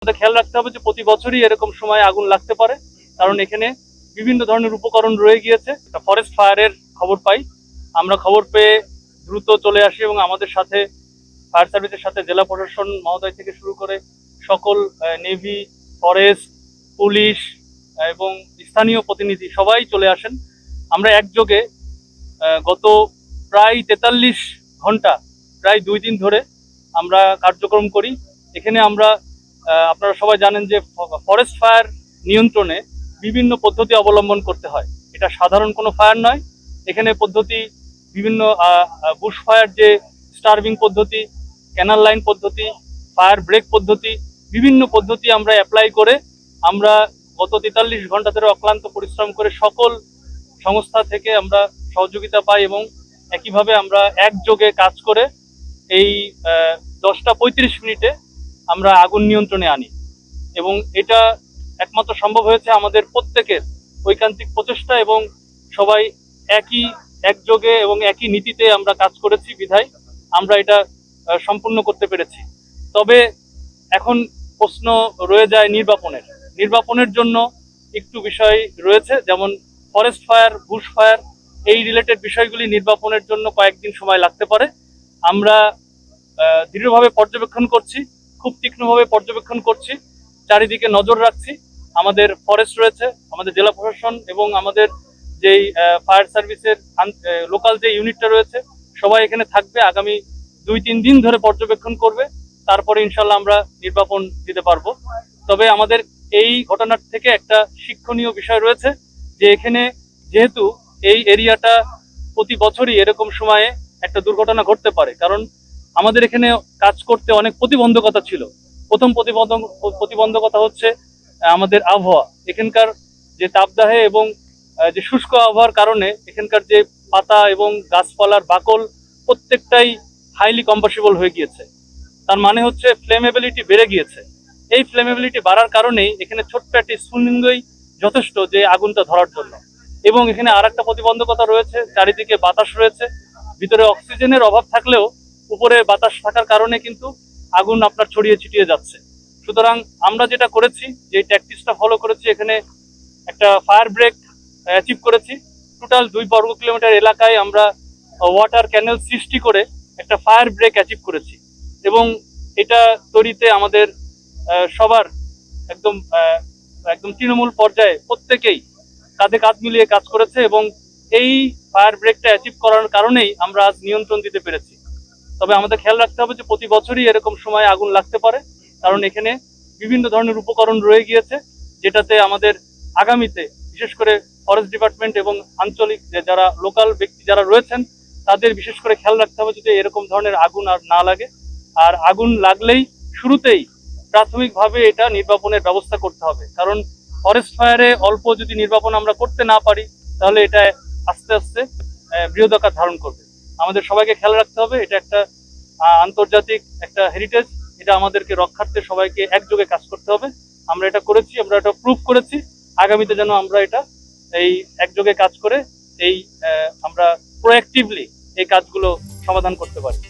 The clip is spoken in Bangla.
আমাদের খেয়াল রাখতে হবে যে প্রতি বছরই এরকম সময় আগুন লাগতে পারে, কারণ এখানে বিভিন্ন ধরনের উপকরণ রয়ে গিয়েছে। ফরেস্ট ফায়ারের খবর পাই, আমরা খবর পেয়ে দ্রুত চলে আসি এবং আমাদের সাথে ফায়ার সার্ভিসের সাথে জেলা প্রশাসন মহোদয় থেকে শুরু করে সকল নেভি, ফরেস্ট, পুলিশ এবং স্থানীয় প্রতিনিধি সবাই চলে আসেন। আমরা একযোগে গত প্রায় 43 ঘন্টা, প্রায় 2 দিন ধরে আমরা কার্যক্রম করি। এখানে আমরা আপনারা সবাই জানেন যে ফরেস্ট ফায়ার নিয়ন্ত্রণে বিভিন্ন পদ্ধতি অবলম্বন করতে হয়। এটা সাধারণ কোনো ফায়ার নয়। এখানে পদ্ধতি বিভিন্ন বুশ ফায়ার, যে স্টার্ভিং পদ্ধতি, ক্যানাল লাইন পদ্ধতি, ফায়ার ব্রেক পদ্ধতি, বিভিন্ন পদ্ধতি আমরা অ্যাপ্লাই করে আমরা গত 43 ঘন্টা ধরে অক্লান্ত পরিশ্রম করে সকল সংস্থা থেকে আমরা সহযোগিতা পাই এবং একইভাবে আমরা একযোগে কাজ করে এই 10টা 35 মিনিটে আমরা আগুন নিয়ন্ত্রণে আনি। এবং এটা একমাত্র সম্ভব হয়েছে আমাদের প্রত্যেকের ঐকান্তিক প্রচেষ্টা এবং সবাই একযোগে এবং একই নীতিতে আমরা কাজ করেছি বিধায় আমরা এটা সম্পূর্ণ করতে পেরেছি। তবে এখন প্রশ্ন রয়ে যায় নির্বাপনের জন্য একটু বিষয় রয়েছে, যেমন ফরেস্ট ফায়ার, বুশ ফায়ার, এই রিলেটেড বিষয়গুলি নির্বাপনের জন্য কয়েকদিন সময় লাগতে পারে। আমরা দৃঢ়ভাবে পর্যবেক্ষণ করছি, খুব তীক্ষ্ণভাবে পর্যবেক্ষণ করছি, চারিদিকে নজর রাখছি। আমাদের ফরেস্ট রয়েছে, আমাদের জেলা প্রশাসন এবং আমাদের যেই ফায়ার সার্ভিসের লোকাল যে ইউনিটটা রয়েছে সবাই এখানে থাকবে। আগামী 2-3 দিন ধরে পর্যবেক্ষণ করবে, তারপরে ইনশাল্লাহ আমরা নির্বাপন দিতে পারবো। তবে আমাদের এই ঘটনার থেকে একটা শিক্ষণীয় বিষয় রয়েছে যে এখানে যেহেতু এই এরিয়াটা প্রতি বছরই এরকম সময়ে একটা দুর্ঘটনা ঘটতে পারে, কারণ আমাদের এখানে কাজ করতে অনেক প্রতিবন্ধকতা ছিল। প্রথম প্রতিবন্ধকতা হচ্ছে আমাদের আবহাওয়া। এখানকার যে তাপদাহে এবং যে শুষ্ক আবহাওয়ার কারণে এখানকার যে পাতা এবং গাছপালার বাকল প্রত্যেকটাই হাইলি কম্পাসিবল হয়ে গিয়েছে। তার মানে হচ্ছে ফ্লেমেবিলিটি বেড়ে গিয়েছে। এই ফ্লেমেবিলিটি বাড়ার কারণেই এখানে ছোট্ট একটি স্ফুলিঙ্গই যথেষ্ট যে আগুনটা ধরার জন্য। এবং এখানে আর একটা প্রতিবন্ধকতা রয়েছে, চারিদিকে বাতাস রয়েছে। ভিতরে অক্সিজেনের অভাব থাকলেও উপরে বাতাস থাকার কারণে কিন্তু আগুন আপনার ছড়িয়ে ছিটিয়ে যাচ্ছে। সুতরাং আমরা যেটা করেছি, যে ট্যাকটিক্সটা ফলো করেছি, এখানে একটা ফায়ার ব্রেক অ্যাচিভ করেছি। টোটাল 2 বর্গ কিলোমিটার এলাকায় আমরা ওয়াটার ক্যানেল সৃষ্টি করে একটা ফায়ার ব্রেক অ্যাচিভ করেছি। এবং এটা তৈরিতে আমাদের সবার একদম তৃণমূল পর্যায়ে প্রত্যেকেই কাঁধে কাঁধ মিলিয়ে কাজ করেছে এবং এই ফায়ার ব্রেকটা অ্যাচিভ করার কারণেই আমরা আজ নিয়ন্ত্রণ দিতে পেরেছি। তবে আমাদের খেয়াল রাখতে হবে যে প্রতি বছরই এরকম সময় আগুন লাগতে পারে, কারণ এখানে বিভিন্ন ধরনের উপকরণ রয়ে গিয়েছে, যেটাতে আমাদের আগামীতে বিশেষ করে ফরেস্ট ডিপার্টমেন্ট এবং আঞ্চলিক যারা লোকাল ব্যক্তি যারা রয়েছেন তাদের বিশেষ করে খেয়াল রাখতে হবে যদি এরকম ধরনের আগুন আর না লাগে। আর আগুন লাগলেই শুরুতেই প্রাথমিকভাবে এটা নির্বাপনের ব্যবস্থা করতে হবে, কারণ ফরেস্ট ফায়ারে অল্প যদি নির্বাপন আমরা করতে না পারি তাহলে এটা আস্তে আস্তে বৃহদাকার ধারণ করবে। আমাদের সবাইকে খেয়াল রাখতে হবে, এটা একটা আন্তর্জাতিক একটা হেরিটেজ, এটা আমাদেরকে রক্ষার্থে সবাইকে একযোগে কাজ করতে হবে। আমরা এটা করেছি, আমরা এটা প্রুভ করেছি। আগামীতে যেন আমরা এটা এই একযোগে কাজ করে এই আমরা প্রোঅ্যাক্টিভলি এই কাজগুলো সমাধান করতে পারি।